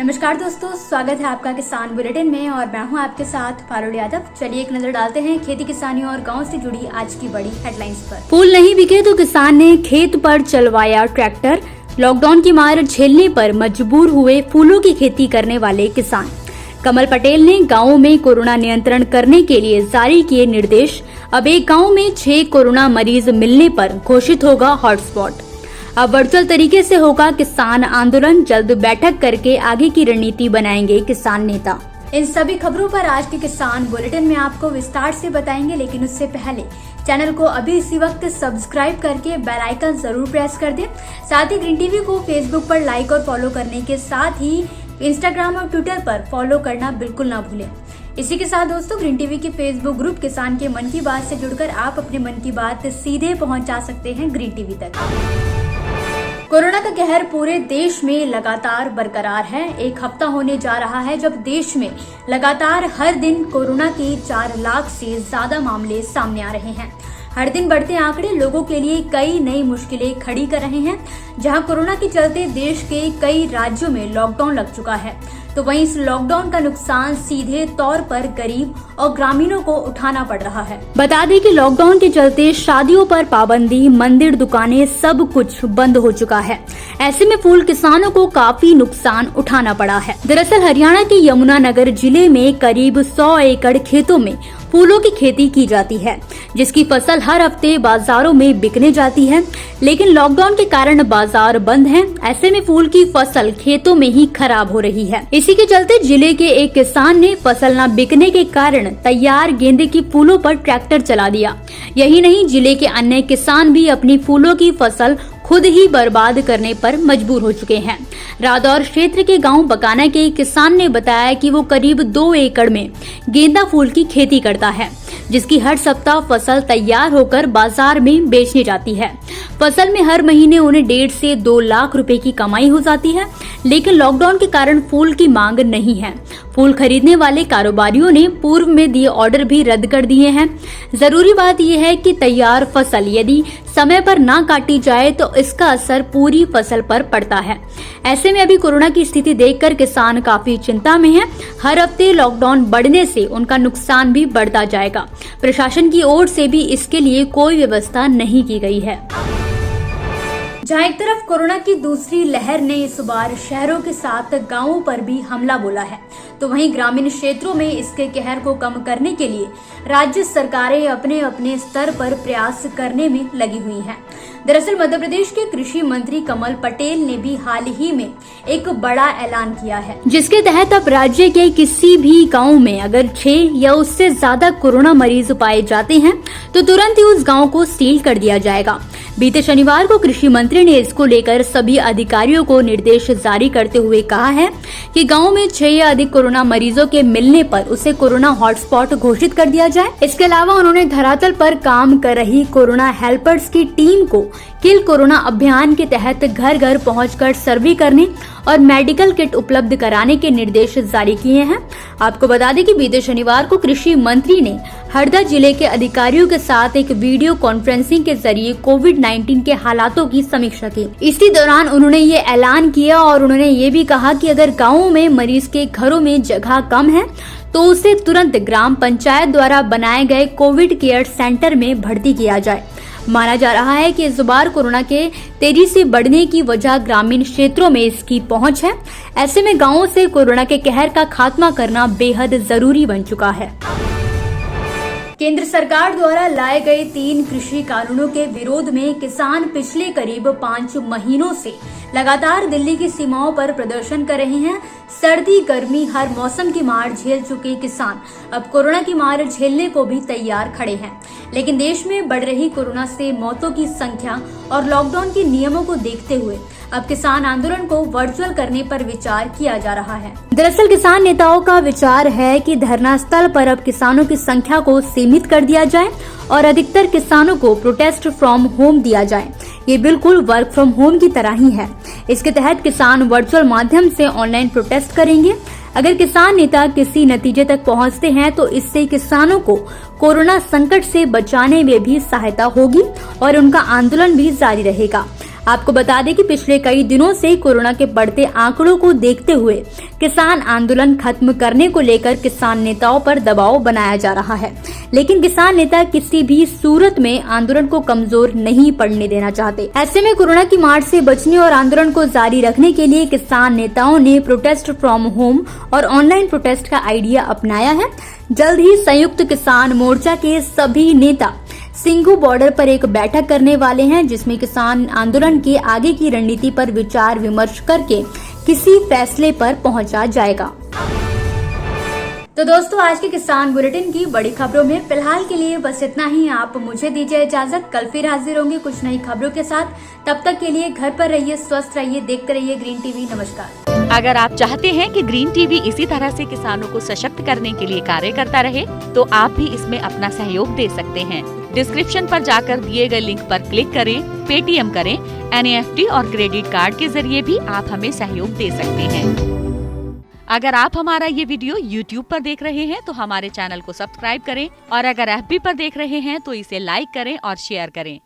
नमस्कार दोस्तों, स्वागत है आपका किसान बुलेटिन में और मैं हूं आपके साथ पारुल यादव। चलिए एक नजर डालते हैं खेती किसानी और गांव से जुड़ी आज की बड़ी हेडलाइंस पर। फूल नहीं बिके तो किसान ने खेत पर चलवाया ट्रैक्टर। लॉकडाउन की मार झेलने पर मजबूर हुए फूलों की खेती करने वाले किसान। कमल पटेल ने गाँव में कोरोना नियंत्रण करने के लिए जारी किए निर्देश। अब एक गाँव में 6 कोरोना मरीज मिलने पर घोषित होगा हॉटस्पॉट। अब वर्चुअल तरीके से होगा किसान आंदोलन। जल्द बैठक करके आगे की रणनीति बनाएंगे किसान नेता। इन सभी खबरों पर आज के किसान बुलेटिन में आपको विस्तार से बताएंगे, लेकिन उससे पहले चैनल को अभी इसी वक्त सब्सक्राइब करके बेल आइकन जरूर प्रेस कर दें। साथ ही ग्रीन टीवी को फेसबुक पर लाइक और फॉलो करने के साथ ही इंस्टाग्राम और ट्विटर पर फॉलो करना बिल्कुल ना भूलें। इसी के साथ दोस्तों, ग्रीन टीवी के फेसबुक ग्रुप किसान के मन की बात से जुड़कर आप अपने मन की बात सीधे पहुंचा सकते हैं ग्रीन टीवी तक। कोरोना का कहर पूरे देश में लगातार बरकरार है। एक हफ्ता होने जा रहा है जब देश में लगातार हर दिन कोरोना के 4 लाख से ज्यादा मामले सामने आ रहे हैं। हर दिन बढ़ते आंकड़े लोगों के लिए कई नई मुश्किलें खड़ी कर रहे हैं। जहां कोरोना के चलते देश के कई राज्यों में लॉकडाउन लग चुका है, तो वहीं इस लॉकडाउन का नुकसान सीधे तौर पर गरीब और ग्रामीणों को उठाना पड़ रहा है। बता दें कि लॉकडाउन के चलते शादियों पर पाबंदी, मंदिर, दुकानें सब कुछ बंद हो चुका है। ऐसे में फूल किसानों को काफी नुकसान उठाना पड़ा है। दरअसल हरियाणा के यमुनानगर जिले में करीब 100 एकड़ खेतों में फूलों की खेती की जाती है, जिसकी फसल हर हफ्ते बाजारों में बिकने जाती है। लेकिन लॉकडाउन के कारण बाजार बंद हैं। ऐसे में फूल की फसल खेतों में ही खराब हो रही है। इसी के चलते जिले के एक किसान ने फसल न बिकने के कारण तैयार गेंदे की फूलों पर ट्रैक्टर चला दिया। यही नहीं, जिले के अन्य किसान भी अपनी फूलों की फसल खुद ही बर्बाद करने पर मजबूर हो चुके हैं। रादौर क्षेत्र के गांव बकाना के एक किसान ने बताया कि वो करीब 2 एकड़ में गेंदा फूल की खेती करता है, जिसकी हर सप्ताह फसल तैयार होकर बाजार में बेचने जाती है। फसल में हर महीने उन्हें 1.5 से 2 लाख रुपए की कमाई हो जाती है। लेकिन लॉकडाउन के कारण फूल की मांग नहीं है। फूल खरीदने वाले कारोबारियों ने पूर्व में दिए ऑर्डर भी रद्द कर दिए हैं। जरूरी बात यह है कि तैयार फसल यदि समय पर ना काटी जाए तो इसका असर पूरी फसल पर पड़ता है। ऐसे में अभी कोरोना की स्थिति देखकर किसान काफी चिंता में हैं। हर हफ्ते लॉकडाउन बढ़ने से उनका नुकसान भी बढ़ता जाएगा। प्रशासन की ओर से भी इसके लिए कोई व्यवस्था नहीं की गई है। जहां एक तरफ कोरोना की दूसरी लहर ने इस बार शहरों के साथ गांवों पर भी हमला बोला है, तो वहीं ग्रामीण क्षेत्रों में इसके कहर को कम करने के लिए राज्य सरकारें अपने अपने स्तर पर प्रयास करने में लगी हुई हैं। दरअसल मध्य प्रदेश के कृषि मंत्री कमल पटेल ने भी हाल ही में एक बड़ा ऐलान किया है, जिसके तहत अब राज्य के किसी भी गांव में अगर 6 या उससे ज्यादा कोरोना मरीज पाए जाते हैं तो तुरंत ही उस गांव को सील कर दिया जाएगा। बीते शनिवार को कृषि मंत्री ने इसको लेकर सभी अधिकारियों को निर्देश जारी करते हुए कहा है कि गांव में 6 या अधिक कोरोना मरीजों के मिलने पर उसे कोरोना हॉटस्पॉट घोषित कर दिया जाए। इसके अलावा उन्होंने धरातल पर काम कर रही कोरोना हेल्पर्स की टीम को किल कोरोना अभियान के तहत घर घर पहुंचकर सर्वे करने और मेडिकल किट उपलब्ध कराने के निर्देश जारी किए हैं। आपको बता दें कि बीते शनिवार को कृषि मंत्री ने हरदा जिले के अधिकारियों के साथ एक वीडियो कॉन्फ्रेंसिंग के जरिए कोविड-19 के हालातों की समीक्षा की। इसी दौरान उन्होंने ये ऐलान किया और उन्होंने ये भी कहा कि अगर गाँवों में मरीज के घरों में जगह कम है तो उसे तुरंत ग्राम पंचायत द्वारा बनाए गए कोविड केयर सेंटर में भर्ती किया जाए। माना जा रहा है कि इस बार कोरोना के तेजी से बढ़ने की वजह ग्रामीण क्षेत्रों में इसकी पहुंच है। ऐसे में गांवों से कोरोना के कहर का खात्मा करना बेहद जरूरी बन चुका है। केंद्र सरकार द्वारा लाए गए 3 कृषि कानूनों के विरोध में किसान पिछले करीब 5 महीनों से लगातार दिल्ली की सीमाओं पर प्रदर्शन कर रहे हैं। सर्दी गर्मी हर मौसम की मार झेल चुके किसान अब कोरोना की मार झेलने को भी तैयार खड़े हैं। लेकिन देश में बढ़ रही कोरोना से मौतों की संख्या और लॉकडाउन के नियमों को देखते हुए अब किसान आंदोलन को वर्चुअल करने पर विचार किया जा रहा है। दरअसल किसान नेताओं का विचार है कि धरना स्थल पर अब किसानों की संख्या को सीमित कर दिया जाए और अधिकतर किसानों को प्रोटेस्ट फ्रॉम होम दिया जाए। ये बिल्कुल वर्क फ्रॉम होम की तरह ही है। इसके तहत किसान वर्चुअल माध्यम से ऑनलाइन प्रोटेस्ट करेंगे। अगर किसान नेता किसी नतीजे तक पहुंचते हैं तो इससे किसानों को कोरोना संकट से बचाने में भी सहायता होगी और उनका आंदोलन भी जारी रहेगा। आपको बता दें कि पिछले कई दिनों से कोरोना के बढ़ते आंकड़ों को देखते हुए किसान आंदोलन खत्म करने को लेकर किसान नेताओं पर दबाव बनाया जा रहा है, लेकिन किसान नेता किसी भी सूरत में आंदोलन को कमजोर नहीं पड़ने देना चाहते। ऐसे में कोरोना की मार से बचने और आंदोलन को जारी रखने के लिए किसान नेताओं ने प्रोटेस्ट फ्रॉम होम और ऑनलाइन प्रोटेस्ट का आइडिया अपनाया है। जल्द ही संयुक्त किसान मोर्चा के सभी नेता सिंघू बॉर्डर पर एक बैठक करने वाले हैं, जिसमें किसान आंदोलन के आगे की रणनीति पर विचार विमर्श करके किसी फैसले पर पहुंचा जाएगा। तो दोस्तों, आज के किसान बुलेटिन की बड़ी खबरों में फिलहाल के लिए बस इतना ही। आप मुझे दीजिए इजाजत, कल फिर हाजिर होंगे कुछ नई खबरों के साथ। तब तक के लिए घर पर रहिए, स्वस्थ रहिए, देखते रहिए ग्रीन टीवी। नमस्कार। अगर आप चाहते हैं कि ग्रीन टीवी इसी तरह से किसानों को सशक्त करने के लिए कार्य करता रहे, तो आप भी इसमें अपना सहयोग दे सकते हैं। डिस्क्रिप्शन पर जाकर दिए गए लिंक पर क्लिक करें, पेटीएम करें, NEFT और क्रेडिट कार्ड के जरिए भी आप हमें सहयोग दे सकते हैं। अगर आप हमारा ये वीडियो YouTube पर देख रहे हैं तो हमारे चैनल को सब्सक्राइब करें और अगर FB पर देख रहे हैं तो इसे लाइक करें और शेयर करें।